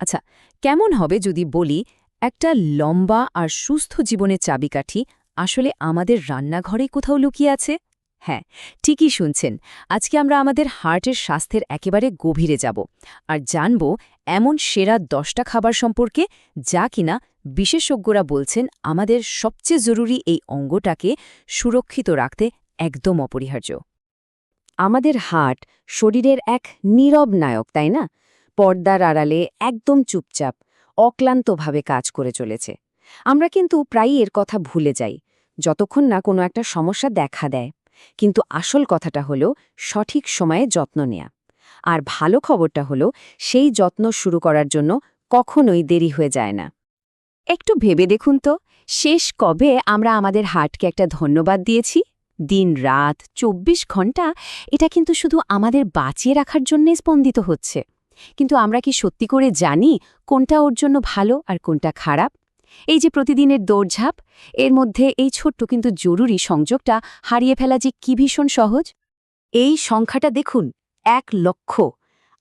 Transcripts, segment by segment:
আচ্ছা, কেমন হবে যদি বলি একটা লম্বা আর সুস্থ জীবনের চাবিকাঠি আসলে আমাদের রান্নাঘরেই কোথাও লুকিয়ে আছে? হ্যাঁ, ঠিকই শুনছেন। আজকে আমরা আমাদের হার্টের স্বাস্থ্যের একেবারে গভীরে যাব আর জানব এমন সেরা 10টা খাবার সম্পর্কে যা কিনা বিশেষজ্ঞরা বলছেন আমাদের সবচেয়ে জরুরি এই অঙ্গটাকে সুরক্ষিত রাখতে একদম অপরিহার্য। আমাদের হার্ট শরীরের এক নীরব নায়ক, তাই না? পর্দার আড়ালে একদম চুপচাপ, অক্লান্তভাবে কাজ করে চলেছে। আমরা কিন্তু প্রায়ই এর কথা ভুলে যাই, যতক্ষণ না কোনো একটা সমস্যা দেখা দেয়। কিন্তু আসল কথাটা হলো সঠিক সময়ে যত্ন নেয়া। আর ভালো খবরটা হলো সেই যত্ন শুরু করার জন্য কখনোই দেরি হয়ে যায় না। একটু ভেবে দেখুন তো, শেষ কবে আমরা আমাদের হার্টকে একটা ধন্যবাদ দিয়েছি? দিন রাত ২৪ ঘন্টা এটা কিন্তু শুধু আমাদের বাঁচিয়ে রাখার জন্যে স্পন্দিত হচ্ছে। কিন্তু আমরা কি সত্যি করে জানি কোনটা ওর জন্য ভালো আর কোনটা খারাপ? এই যে প্রতিদিনের দৌড়ঝাঁপ, এর মধ্যে এই ছোট্ট কিন্তু জরুরি সংযোগটা হারিয়ে ফেলা যে কি ভীষণ সহজ। এই সংখ্যাটা দেখুন, ১,০০,০০০।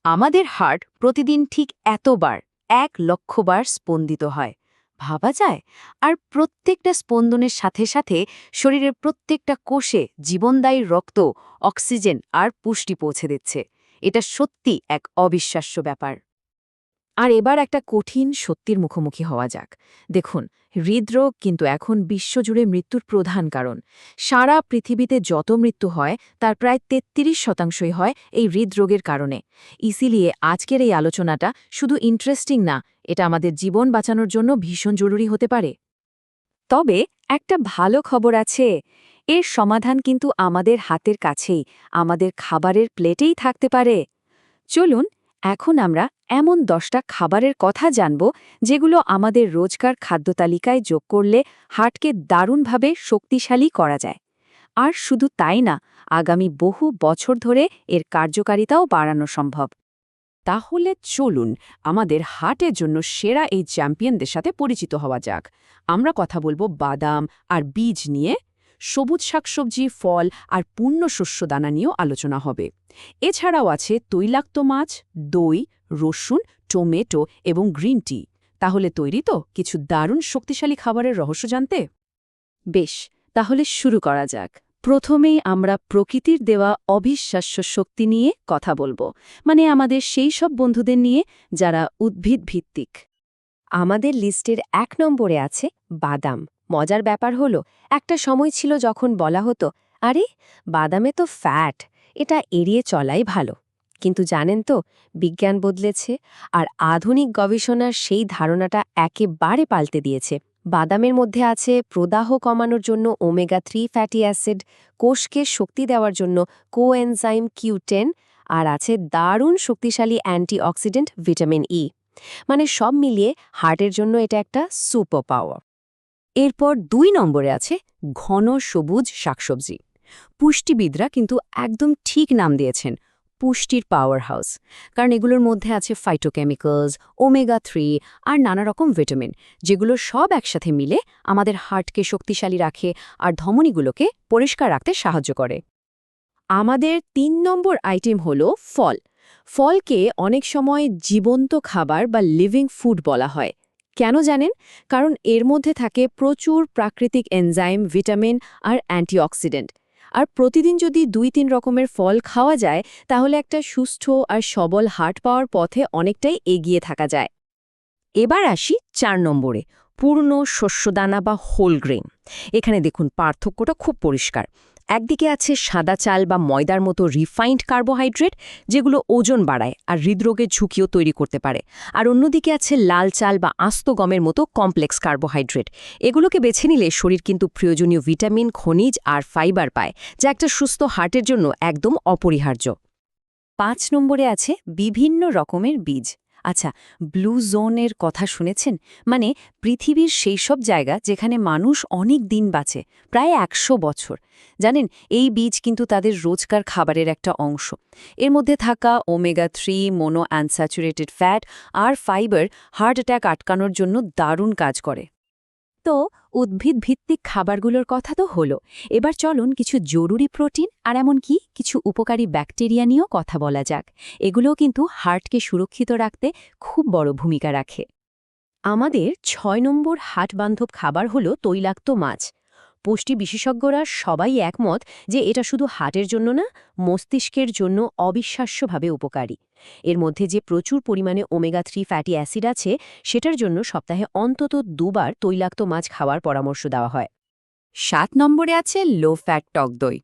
আমাদের হার্ট প্রতিদিন ঠিক এতবার, ১,০০,০০০ বার স্পন্দিত হয়। ভাবা যায়? আর প্রত্যেকটা স্পন্দনের সাথে সাথে শরীরের প্রত্যেকটা কোষে জীবনদায়ী রক্ত, অক্সিজেন আর পুষ্টি পৌঁছে দিচ্ছে। এটা সত্যি এক অবিশ্বাস্য ব্যাপার। আর এবার একটা কঠিন সত্যির মুখোমুখি হওয়া যাক। দেখুন, হৃদরোগ কিন্তু এখন বিশ্বজুড়ে মৃত্যুর প্রধান কারণ। সারা পৃথিবীতে যত মৃত্যু হয় তার প্রায় ৩৩% হয় এই হৃদরোগের কারণে। ইসিলিয়ে আজকের এই আলোচনাটা শুধু ইন্টারেস্টিং না, এটা আমাদের জীবন বাঁচানোর জন্য ভীষণ জরুরি হতে পারে। তবে একটা ভালো খবর আছে, এর সমাধান কিন্তু আমাদের হাতের কাছেই, আমাদের খাবারের প্লেটেই থাকতে পারে। চলুন এখন আমরা এমন 10টা খাবারের কথা জানব যেগুলো আমাদের রোজকার খাদ্যতালিকায় যোগ করলে হার্টকে দারুণভাবে শক্তিশালী করা যায়। আর শুধু তাই না, আগামী বহু বছর ধরে এর কার্যকারিতাও বাড়ানো সম্ভব। তাহলে চলুন আমাদের হার্টের জন্য সেরা এই চ্যাম্পিয়নদের সাথে পরিচিত হওয়া যাক। আমরা কথা বলবো বাদাম আর বীজ নিয়ে, সবুজ শাকসবজি, ফল আর পূর্ণ শস্যদানা নিয়েও আলোচনা হবে। এছাড়াও আছে তৈলাক্ত মাছ, দই, রসুন, টমেটো এবং গ্রিন টি। তাহলে তৈরি তো কিছু দারুণ শক্তিশালী খাবারের রহস্য জানতে? বেশ, তাহলে শুরু করা যাক। প্রথমেই আমরা প্রকৃতির দেওয়া অবিশ্বাস্য শক্তি নিয়ে কথা বলবো, মানে আমাদের সেই সব বন্ধুদের নিয়ে যারা উদ্ভিদ ভিত্তিক। আমাদের লিস্টের ১ নম্বরে আছে বাদাম। মজার ব্যাপার হলো, একটা সময় ছিল যখন বলা হতো, আরে বাদামে তো ফ্যাট, এটা এড়িয়ে চলাই ভালো। কিন্তু জানেন তো, বিজ্ঞান বদলেছে, আর আধুনিক গবেষণার সেই ধারণাটা একেবারে পাল্টে দিয়েছে। বাদামের মধ্যে আছে প্রদাহ কমানোর জন্য ওমেগা-3 ফ্যাটি অ্যাসিড, কোষকে শক্তি দেওয়ার জন্য কোএনজাইম Q10, আর আছে দারুণ শক্তিশালী অ্যান্টিঅক্সিডেন্ট ভিটামিন ই। মানে সব মিলিয়ে হার্টের জন্য এটা একটা সুপার পাওয়ার। এরপর ২ নম্বরে আছে ঘন সবুজ শাকসবজি। পুষ্টিবিদরা কিন্তু একদম ঠিক নাম দিয়েছেন পুষ্টির পাওয়ার হাউস, কারণ এগুলোর মধ্যে আছে ফাইটোকেমিক্যালস, ওমেগা-3 আর নানা রকম ভিটামিন, যেগুলো সব একসাথে মিলে আমাদের হার্টকে শক্তিশালী রাখে আর ধমনীগুলোকে পরিষ্কার রাখতে সাহায্য করে। আমাদের ৩ নম্বর আইটেম হলো ফল। ফলকে অনেক সময় জীবন্ত খাবার বা লিভিং ফুড বলা হয়। কেন জানেন? কারণ এর মধ্যে থাকে প্রচুর প্রাকৃতিক এনজাইম, ভিটামিন আর অ্যান্টিঅক্সিডেন্ট। আর প্রতিদিন যদি ২-৩ রকমের ফল খাওয়া যায়, তাহলে একটা সুস্থ আর সবল হার্ট পাওয়ার পথে অনেকটাই এগিয়ে থাকা যায়। এবার আসি ৪ নম্বরে, পূর্ণ শস্যদানা বা হোল গ্রেন। এখানে দেখুন পার্থক্যটা খুব পরিষ্কার। একদিকে আছে সাদা চাল বা ময়দার মতো রিফাইন্ড কার্বোহাইড্রেট, যেগুলো ওজন বাড়ায় আর হৃদরোগের ঝুঁকিও তৈরি করতে পারে। আর অন্যদিকে আছে লাল চাল বা আস্ত গমের মতো কমপ্লেক্স কার্বোহাইড্রেট। এগুলোকে বেছে নিলে শরীর কিন্তু প্রয়োজনীয় ভিটামিন, খনিজ আর ফাইবার পায়, যা একটা সুস্থ হার্টের জন্য একদম অপরিহার্য। ৫ নম্বরে আছে বিভিন্ন রকমের বীজ। আচ্ছা, ব্লু জোনের কথা শুনেছেন? মানে পৃথিবীর সেই সব জায়গা যেখানে মানুষ অনেক দিন বাঁচে, প্রায় ১০০ বছর। জানেন, এই বীজ কিন্তু তাদের রোজকার খাবারের একটা অংশ। এর মধ্যে থাকা ওমেগা-3, মোনো আনস্যাচুরেটেড ফ্যাট আর ফাইবার হার্ট অ্যাটাক আটকানোর জন্য দারুণ কাজ করে। তো উদ্ভিদভিত্তিক খাবারগুলোর কথা তো হলো, এবার চলুন কিছু জরুরি প্রোটিন আর এমনকি কিছু উপকারী ব্যাকটেরিয়া নিয়েও কথা বলা যাক। এগুলোও কিন্তু হার্টকে সুরক্ষিত রাখতে খুব বড় ভূমিকা রাখে। আমাদের ৬ নম্বর হার্টবান্ধব খাবার হলো তৈলাক্ত মাছ। পুষ্টি বিশেষজ্ঞরা সবাই একমত যে এটা শুধু হার্টের জন্য না, মস্তিষ্কের জন্য অবিশ্বাস্যভাবে উপকারী। এর মধ্যে যে প্রচুর পরিমাণে ওমেগা-3 ফ্যাটি অ্যাসিড আছে, সেটার জন্য সপ্তাহে অন্তত ২ বার তৈলাক্ত মাছ খাওয়ার পরামর্শ দেওয়া হয়। ৭ নম্বরে আছে লো ফ্যাট টক দই।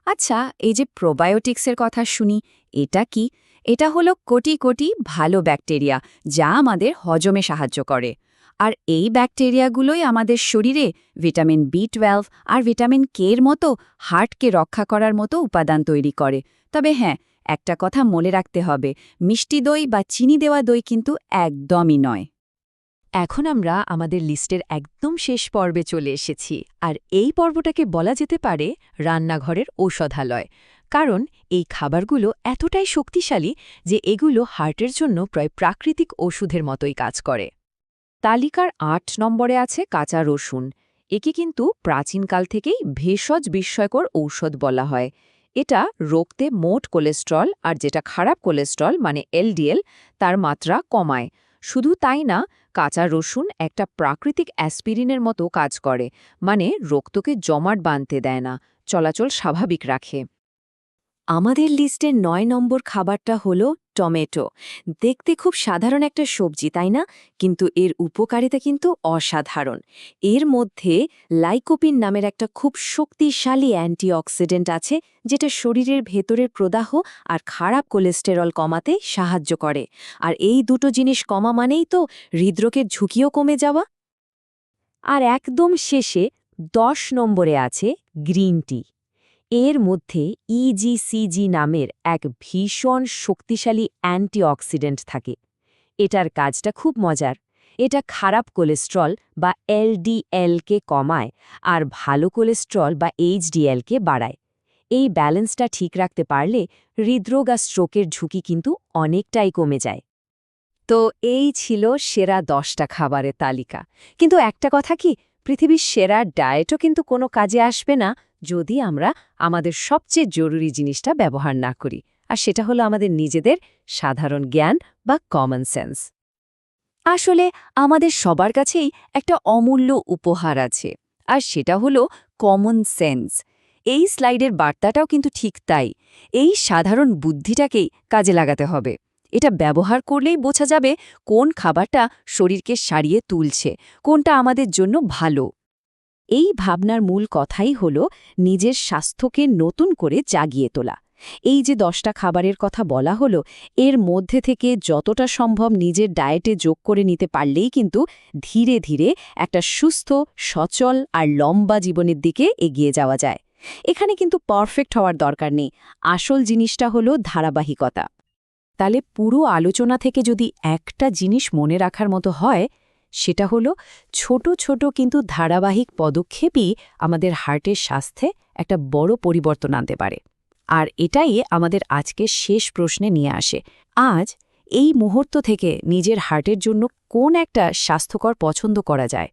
আচ্ছা, এই যে প্রোবায়োটিক্সের কথা শুনি, এটা কি? এটা হলো কোটি কোটি ভালো ব্যাকটেরিয়া যা আমাদের হজমে সাহায্য করে। আর এই ব্যাকটেরিয়াগুলোই আমাদের শরীরে ভিটামিন B12 আর ভিটামিন K-এর মতো হার্টকে রক্ষা করার মতো উপাদান তৈরি করে। তবে হ্যাঁ, একটা কথা মনে রাখতে হবে, মিষ্টি দই বা চিনি দেওয়া দই কিন্তু একদমই নয়। এখন আমরা আমাদের লিস্টের একদম শেষ পর্বে চলে এসেছি, আর এই পর্বটাকে বলা যেতে পারে রান্নাঘরের ঔষধালয়। কারণ এই খাবারগুলো এতটাই শক্তিশালী যে এগুলো হার্টের জন্য প্রায় প্রাকৃতিক ওষুধের মতোই কাজ করে। তালিকার ৮ নম্বরে আছে কাঁচা রসুন। একে কিন্তু প্রাচীনকাল থেকেই ভেষজ বিস্ময়কর ঔষধ বলা হয়। এটা রক্তে মোট কোলেস্ট্রল আর যেটা খারাপ কোলেস্ট্রল মানে LDL তার মাত্রা কমায়। শুধু তাই না, কাঁচা রসুন একটা প্রাকৃতিক অ্যাসপিরিনের মতো কাজ করে, মানে রক্তকে জমাট বাঁধতে দেয় না, চলাচল স্বাভাবিক রাখে। আমাদের লিস্টের ৯ নম্বর খাবারটা হলো টমেটো। দেখতে খুব সাধারণ একটা সবজি, তাই না? কিন্তু এর উপকারিতা কিন্তু অসাধারণ। এর মধ্যে লাইকোপিন নামের একটা খুব শক্তিশালী অ্যান্টিঅক্সিডেন্ট আছে, যেটা শরীরের ভেতরের প্রদাহ আর খারাপ কোলেস্টেরল কমাতে সাহায্য করে। আর এই দুটো জিনিস কমা মানেই তো হৃদরোগের ঝুঁকিও কমে যাওয়া। আর একদম শেষে ১০ নম্বরে আছে গ্রিন টি। এর মধ্যে EGCG নামের এক ভীষণ শক্তিশালী অ্যান্টিঅক্সিডেন্ট থাকে। এটার কাজটা খুব মজার। এটা খারাপ কোলেস্ট্রল বা LDL-কে কমায় আর ভালো কোলেস্ট্রল বা HDL-কে বাড়ায়। এই ব্যালেন্সটা ঠিক রাখতে পারলে হৃদরোগ আর স্ট্রোকের ঝুঁকি কিন্তু অনেকটাই কমে যায়। তো এই ছিল সেরা ১০টা খাবারের তালিকা। কিন্তু একটা কথা কি, পৃথিবীর সেরা ডায়েটও কিন্তু কোনো কাজে আসবে না যদি আমরা আমাদের সবচেয়ে জরুরি জিনিসটা ব্যবহার না করি, আর সেটা হলো আমাদের নিজেদের সাধারণ জ্ঞান বা কমন সেন্স। আসলে আমাদের সবার কাছেই একটা অমূল্য উপহার আছে, আর সেটা হলো কমন সেন্স। এই স্লাইডের বার্তাটাও কিন্তু ঠিক তাই। এই সাধারণ বুদ্ধিটাকেই কাজে লাগাতে হবে। এটা ব্যবহার করলেই বোঝা যাবে কোন খাবারটা শরীরকে সারিয়ে তুলছে, কোনটা আমাদের জন্য ভালো। এই ভাবনার মূল কথাই হলো নিজের স্বাস্থ্যকে নতুন করে জাগিয়ে তোলা। এই যে 10টা খাবারের কথা বলা হলো, এর মধ্যে থেকে যতটা সম্ভব নিজের ডায়েটে যোগ করে নিতে পারলেই কিন্তু ধীরে ধীরে একটা সুস্থ, সচল আর লম্বা জীবনের দিকে এগিয়ে যাওয়া যায়। এখানে কিন্তু পারফেক্ট হওয়ার দরকার নেই, আসল জিনিসটা হলো ধারাবাহিকতা। তাহলে পুরো আলোচনা থেকে যদি একটা জিনিস মনে রাখার মতো হয়, সেটা হলো ছোট ছোট কিন্তু ধারাবাহিক পদক্ষেপই আমাদের হার্টের স্বাস্থ্যে একটা বড় পরিবর্তন আনতে পারে। আর এটাই আমাদের আজকের শেষ প্রশ্নে নিয়ে আসে। আজ এই মুহূর্ত থেকে নিজের হার্টের জন্য কোন একটা স্বাস্থ্যকর পছন্দ করা যায়?